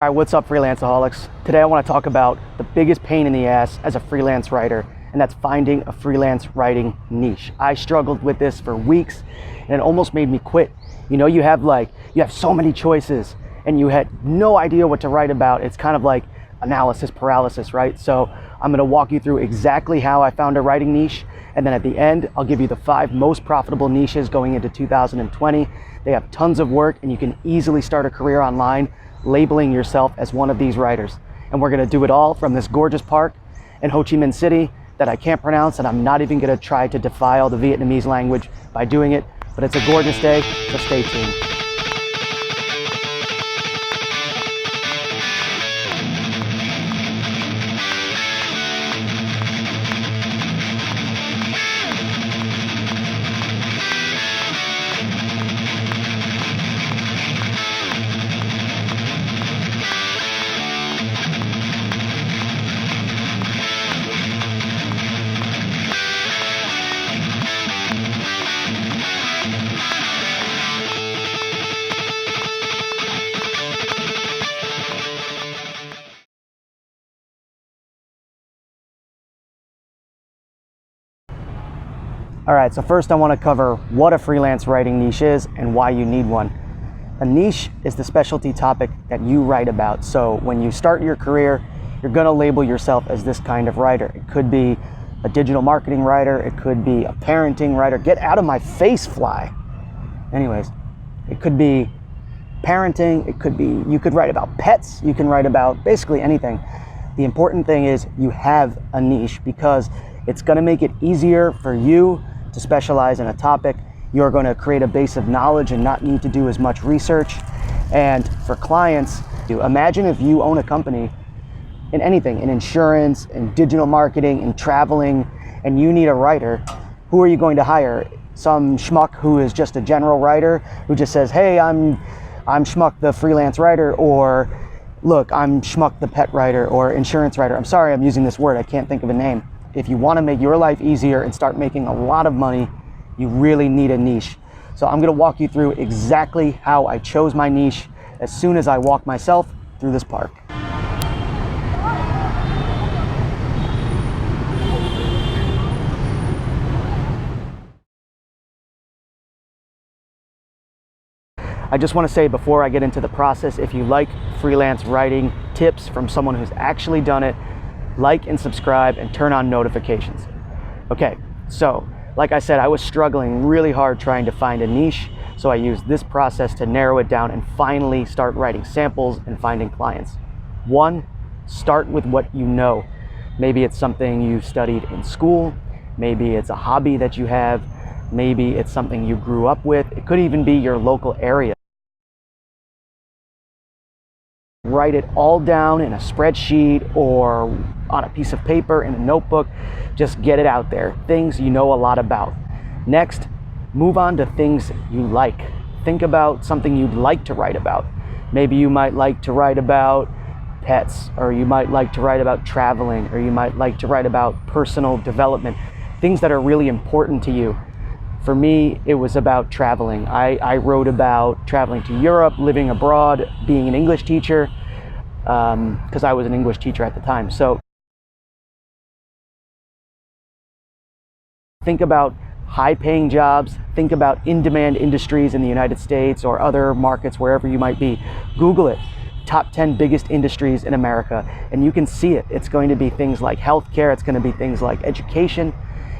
All right, what's up, Freelanceaholics? Today I want to talk about the biggest pain in the ass as a freelance writer, and that's finding a freelance writing niche. I struggled with this for weeks, and it almost made me quit. You have so many choices, and you had no idea what to write about. It's kind of like analysis paralysis, right? So I'm going to walk you through exactly how I found a writing niche, and then at the end, I'll give you the 5 most profitable niches going into 2020. They have tons of work, and you can easily start a career online labeling yourself as one of these writers. And we're going to do it all from this gorgeous park in Ho Chi Minh City that I can't pronounce, and I'm not even going to try to defile the Vietnamese language by doing it, but it's a gorgeous day, so stay tuned. All right, so first I want to cover what a freelance writing niche is and why you need one. A niche is the specialty topic that you write about. So when you start your career, you're going to label yourself as this kind of writer. It could be a digital marketing writer. It could be a parenting writer. Get out of my face, fly. Anyways, it could be parenting. It could be, you could write about pets. You can write about basically anything. The important thing is you have a niche because it's going to make it easier for you to specialize in a topic. You're going to create a base of knowledge and not need to do as much research. And for clients, imagine if you own a company in anything, in insurance, in digital marketing, in traveling, and you need a writer. Who are you going to hire? Some schmuck who is just a general writer who just says, hey, I'm Schmuck the freelance writer, or look, I'm Schmuck the pet writer or insurance writer. I'm sorry I'm using this word, I can't think of a name. If you want to make your life easier and start making a lot of money, you really need a niche. So I'm going to walk you through exactly how I chose my niche as soon as I walk myself through this park. I just want to say before I get into the process, if you like freelance writing tips from someone who's actually done it, like and subscribe and turn on notifications. Okay, so like I said, I was struggling really hard trying to find a niche, so I used this process to narrow it down and finally start writing samples and finding clients. 1, start with what you know. Maybe it's something you studied in school, maybe it's a hobby that you have, maybe it's something you grew up with, it could even be your local area. Write it all down in a spreadsheet or on a piece of paper in a notebook. Just get it out there. Things you know a lot about. Next, move on to things you like. Think about something you'd like to write about. Maybe you might like to write about pets, or you might like to write about traveling, or you might like to write about personal development, things that are really important to you. For me, it was about traveling. I wrote about traveling to Europe, living abroad, being an English teacher, because I was an English teacher at the time. So think about high-paying jobs. Think about in-demand industries in the United States or other markets, wherever you might be. Google it. Top 10 biggest industries in America, and you can see it. It's going to be things like healthcare. It's going to be things like education,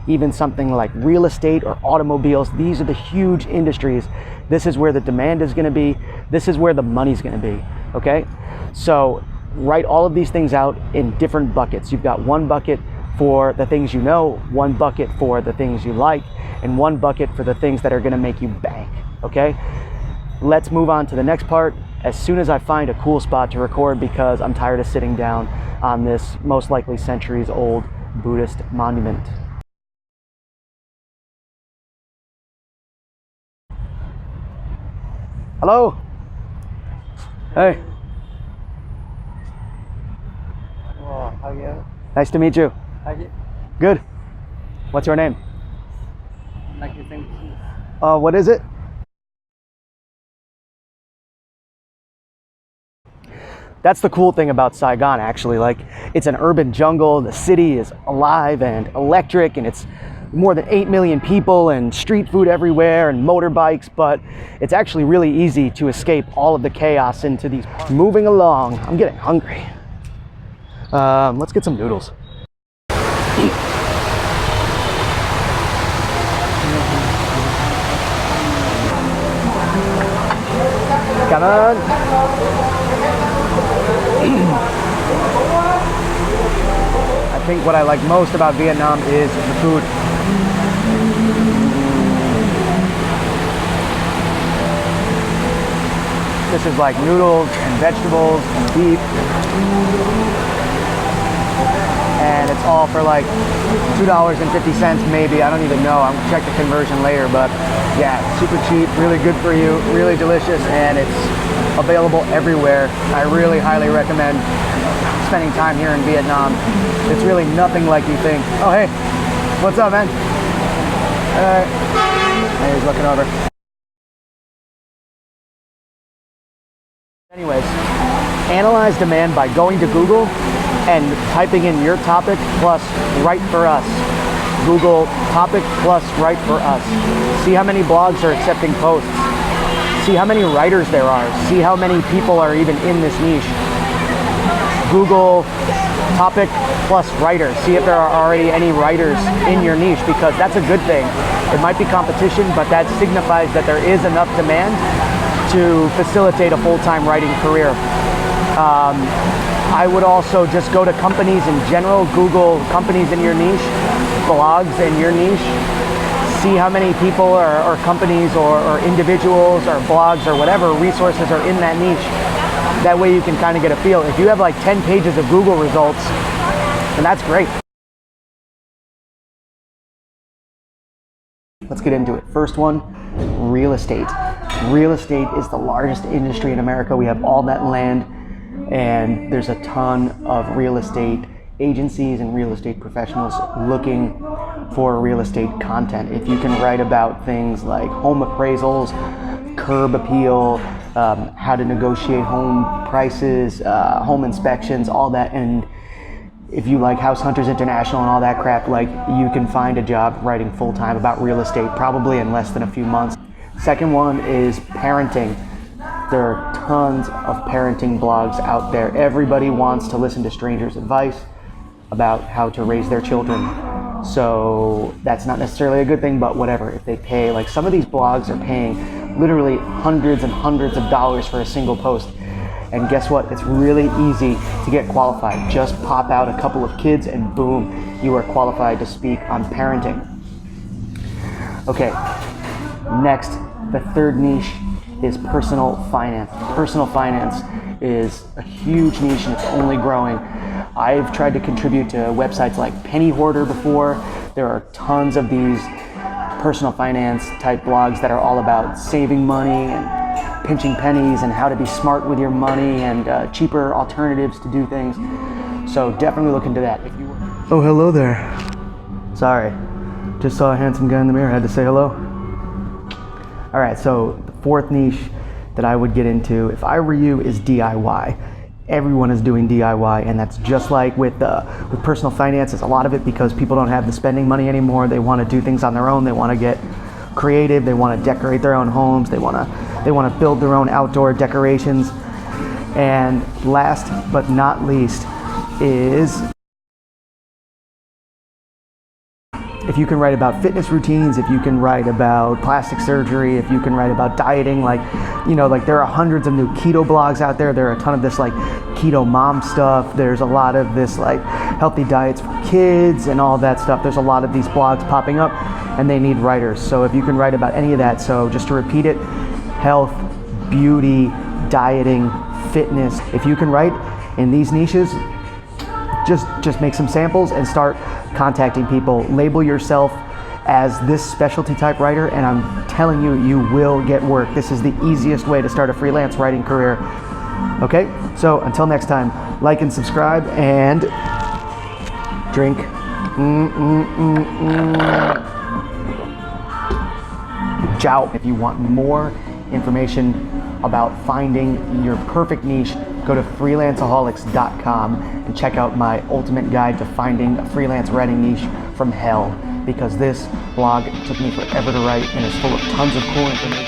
even something like real estate or automobiles. These are the huge industries. This is where the demand is going to be. This is where the money's going to be, okay? So write all of these things out in different buckets. You've got one bucket for the things you know, one bucket for the things you like, and one bucket for the things that are going to make you bank, okay? Let's move on to the next part as soon as I find a cool spot to record, because I'm tired of sitting down on this most likely centuries old Buddhist monument. Hello. Hey. Oh, how are you? Nice to meet you. How are you? Good. What's your name? Like you think? What is it? That's the cool thing about Saigon, actually. Like, it's an urban jungle. The city is alive and electric, and it's more than 8 million people and street food everywhere and motorbikes, but it's actually really easy to escape all of the chaos into these parks. Moving along, I'm getting hungry. Let's get some noodles. Come on. I think what I like most about Vietnam is the food. This is like noodles and vegetables and beef. And it's all for like $2.50 maybe. I don't even know. I'm gonna check the conversion later, but yeah, super cheap, really good for you, really delicious, and it's available everywhere. I really highly recommend spending time here in Vietnam. It's really nothing like you think. Oh, hey, what's up, man? Hey, he's looking over. Anyways, analyze demand by going to Google and typing in your topic plus write for us. Google topic plus write for us. See how many blogs are accepting posts. See how many writers there are. See how many people are even in this niche. Google topic plus writer. See if there are already any writers in your niche, because that's a good thing. It might be competition, but that signifies that there is enough demand to facilitate a full-time writing career. I would also just go to companies in general, Google companies in your niche, blogs in your niche, see how many people or companies or individuals or blogs or whatever resources are in that niche. That way you can kind of get a feel. If you have like 10 pages of Google results, then that's great. Let's get into it. First one, real estate. Real estate is the largest industry in America. We have all that land, and there's a ton of real estate agencies and real estate professionals looking for real estate content. If you can write about things like home appraisals, curb appeal, how to negotiate home prices, home inspections, all that, and if you like House Hunters International and all that crap, like, you can find a job writing full-time about real estate probably in less than a few months. Second one is parenting. There are tons of parenting blogs out there. Everybody wants to listen to strangers' advice about how to raise their children. So that's not necessarily a good thing, but whatever. If they pay, like, some of these blogs are paying literally hundreds and hundreds of dollars for a single post. And guess what? It's really easy to get qualified. Just pop out a couple of kids and boom, you are qualified to speak on parenting. Okay, next, the third niche is personal finance. Personal finance is a huge niche and it's only growing. I've tried to contribute to websites like Penny Hoarder before. There are tons of these personal finance type blogs that are all about saving money and pinching pennies and how to be smart with your money and cheaper alternatives to do things. So definitely look into that. Oh, hello there. Sorry, just saw a handsome guy in the mirror, had to say hello. All right, so the fourth niche that I would get into, if I were you, is DIY. Everyone is doing DIY, and that's just like with personal finances. A lot of it because people don't have the spending money anymore. They want to do things on their own. They want to get creative. They want to decorate their own homes. They want to build their own outdoor decorations. And last but not least is, if you can write about fitness routines, if you can write about plastic surgery, if you can write about dieting, like, you know, like, there are hundreds of new keto blogs out there. There are a ton of this like keto mom stuff. There's a lot of this like healthy diets for kids and all that stuff. There's a lot of these blogs popping up and they need writers. So if you can write about any of that, so just to repeat it, health, beauty, dieting, fitness, if you can write in these niches, just make some samples and start contacting people. Label yourself as this specialty type writer, and I'm telling you, you will get work. This is the easiest way to start a freelance writing career. Okay, so until next time, like and subscribe and drink. Ciao. If you want more information about finding your perfect niche, go to freelanceaholics.com and check out my ultimate guide to finding a freelance writing niche from hell, because this blog took me forever to write and is full of tons of cool information.